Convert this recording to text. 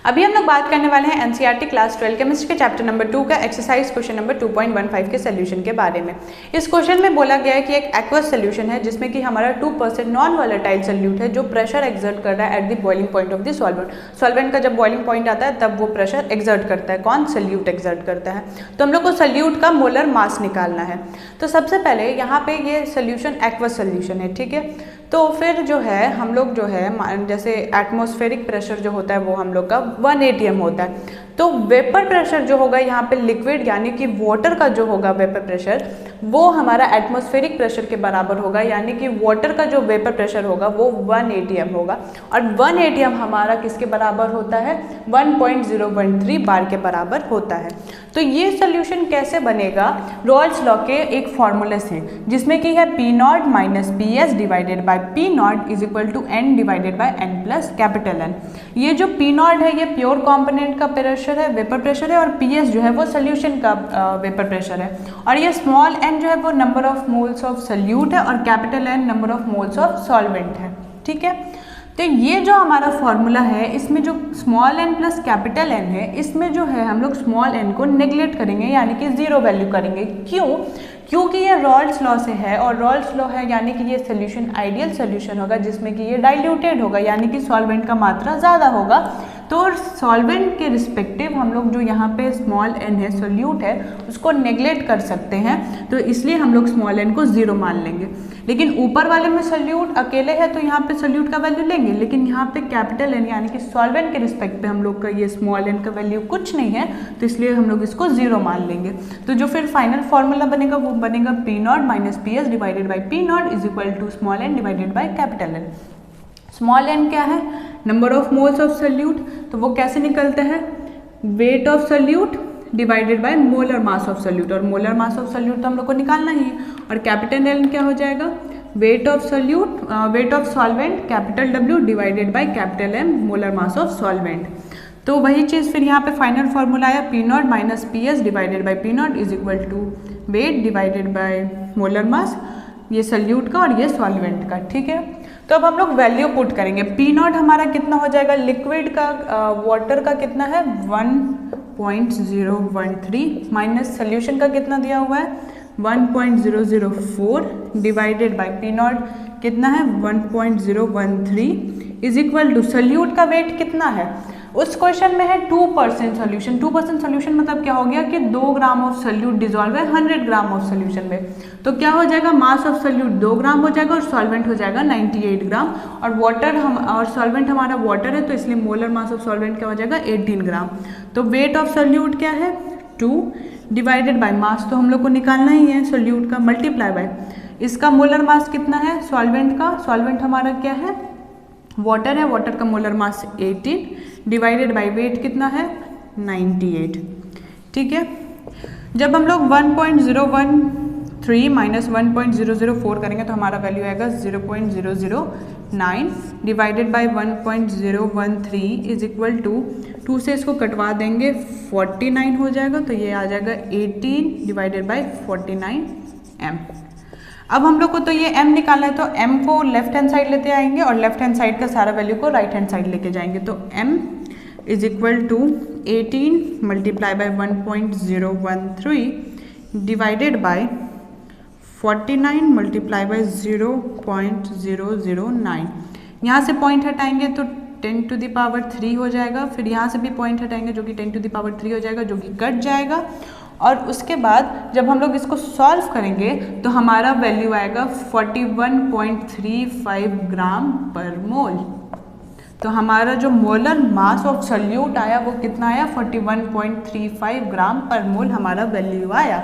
अभी हम लोग बात करने वाले हैं एनसीईआरटी क्लास 12 केमिस्ट्री के चैप्टर नंबर 2 का एक्सरसाइज क्वेश्चन नंबर 2.15 के सोल्यूशन के बारे में। इस क्वेश्चन में बोला गया है कि एक एक्वस सोल्यूशन है जिसमें कि हमारा 2% नॉन वॉलेटाइल सोल्यूट है जो प्रेशर एक्सर्ट कर रहा है at the boiling point of the solvent. Solvent का जब बॉइलिंग पॉइंट आता है तब वो प्रेशर एक्सर्ट करता है। कौन? सोल्यूट एक्सर्ट करता है। तो हम लोग को सोल्यूट का मोलर मास निकालना है। तो सबसे पहले यहाँ पे ये सोल्यूशन एक्वस सोल्यूशन है, ठीक है। तो फिर जो है हम लोग जो है जैसे एटमॉस्फेरिक प्रेशर जो होता है वो हम लोग का 1 atm होता है। तो वेपर प्रेशर जो होगा यहाँ पे लिक्विड यानी कि वाटर का जो होगा वेपर प्रेशर वो हमारा एटमॉस्फेरिक प्रेशर के बराबर होगा, यानी कि वाटर का जो वेपर प्रेशर होगा वो 1 atm होगा। और 1 atm हमारा किसके बराबर होता है? 1.013 बार के बराबर होता है। तो ये सोल्यूशन कैसे बनेगा? रॉल्स लॉ के एक फॉर्मूले से, जिसमें कि है P not minus P S divided by P not is equal to N divided by N plus capital N. ये जो पी नॉट है ये प्योर कॉम्पोनेंट का प्रेशर है, वेपर प्रेशर है, और पी एस जो है वो सोल्यूशन का वेपर प्रेशर है, और ये स्मॉल एन जो है वो number of moles of solute है, और capital N number of moles of solvent है, ठीक है। तो ये जो हमारा फॉर्मूला है इसमें जो small N plus capital N है इसमें जो है हम लोग स्मॉल एन को नेग्लेक्ट करेंगे, यानी कि जीरो वैल्यू करेंगे। क्यों? क्योंकि ये रॉल्स लॉ से है, और रॉल्स लॉ है यानी कि ये सोल्यूशन आइडियल सोल्यूशन होगा जिसमें कि ये डाइल्यूटेड होगा, यानी कि सॉल्वेंट का मात्रा ज़्यादा होगा। तो सॉल्वेंट के रिस्पेक्टिव हम लोग जो यहाँ पे स्मॉल एन है सोल्यूट है उसको नेग्लेक्ट कर सकते हैं, तो इसलिए हम लोग स्मॉल एन को जीरो मान लेंगे। लेकिन ऊपर वाले में सोल्यूट अकेले है तो यहाँ पे सोल्यूट का वैल्यू लेंगे, लेकिन यहाँ पे कैपिटल एन यानी कि सॉल्वेंट के रिस्पेक्ट पे हम लोग का ये स्मॉल एन का वैल्यू कुछ नहीं है, तो इसलिए हम लोग इसको जीरो मान लेंगे। तो जो फिर फाइनल फॉर्मूला बनेगा वो बनेगा P not minus P S divided by P not is equal to small N divided by capital N. Small N क्या है? Number of moles of solute. तो वो कैसे निकलते हैं? Weight of solute divided by molar mass of solute, और molar mass of solute तो हम लोग को निकालना ही है। और कैपिटल एन क्या हो जाएगा? Weight of solute, weight of solvent capital W divided by capital M molar mass of solvent. तो वही चीज़ फिर यहाँ पे फाइनल फॉर्मूला आया P not minus P S divided by P not is equal to weight divided by molar mass, ये solute का और ये सॉल्वेंट का, ठीक है। तो अब हम लोग वैल्यू पुट करेंगे। पी नॉट हमारा कितना हो जाएगा? लिक्विड का वाटर का कितना है? 1.013 माइनस सोल्यूशन का कितना दिया हुआ है? 1.004 डिवाइडेड बाई पी नॉट कितना है? 1.013 इज इक्वल टू सोल्यूट का वेट कितना है? उस क्वेश्चन में है 2% सोल्यूशन। 2% सोल्यूशन मतलब क्या हो गया कि 2 ग्राम ऑफ सोल्यूट डिजॉल्व है 100 ग्राम ऑफ सोल्यूशन में। तो क्या हो जाएगा? मास ऑफ सोल्यूट 2 ग्राम हो जाएगा और सॉल्वेंट हो जाएगा 98 ग्राम, और वाटर और सॉल्वेंट हमारा वाटर है तो इसलिए मोलर मास ऑफ सॉल्वेंट क्या हो जाएगा? 18 ग्राम। तो वेट ऑफ सोल्यूट क्या है? 2 डिवाइडेड बाय मास तो हम लोग को निकालना ही है सोल्यूट का, मल्टीप्लाई बाय इसका मोलर मास कितना है सॉल्वेंट का? सॉल्वेंट हमारा क्या है? वाटर है, वाटर का molar mass 18 divided by weight कितना है? 98, ठीक है। जब हम लोग 1.013 माइनस 1.004 करेंगे तो हमारा वैल्यू आएगा 0.009 divided by 1.013 is equal to 2 से इसको कटवा देंगे 49 हो जाएगा, तो ये आ जाएगा 18 डिवाइडेड बाय 49 एम। अब हम लोग को तो ये m निकालना है, तो m को लेफ्ट हैंड साइड लेते आएंगे और लेफ्ट हैंड साइड का सारा वैल्यू को राइट हैंड साइड लेके जाएंगे। तो m is equal to 18 multiply by 1.013 divided by 49 multiply by 0.009। यहाँ से पॉइंट हटाएंगे तो 10 टू द पावर 3 हो जाएगा, फिर यहाँ से भी पॉइंट हटाएंगे जो कि 10 टू द पावर 3 हो जाएगा, जो कि कट जाएगा। और उसके बाद जब हम लोग इसको सॉल्व करेंगे तो हमारा वैल्यू आएगा 41.35 ग्राम पर मोल। तो हमारा जो मोलर मास ऑफ सोल्यूट आया वो कितना आया? 41.35 ग्राम पर मोल हमारा वैल्यू आया।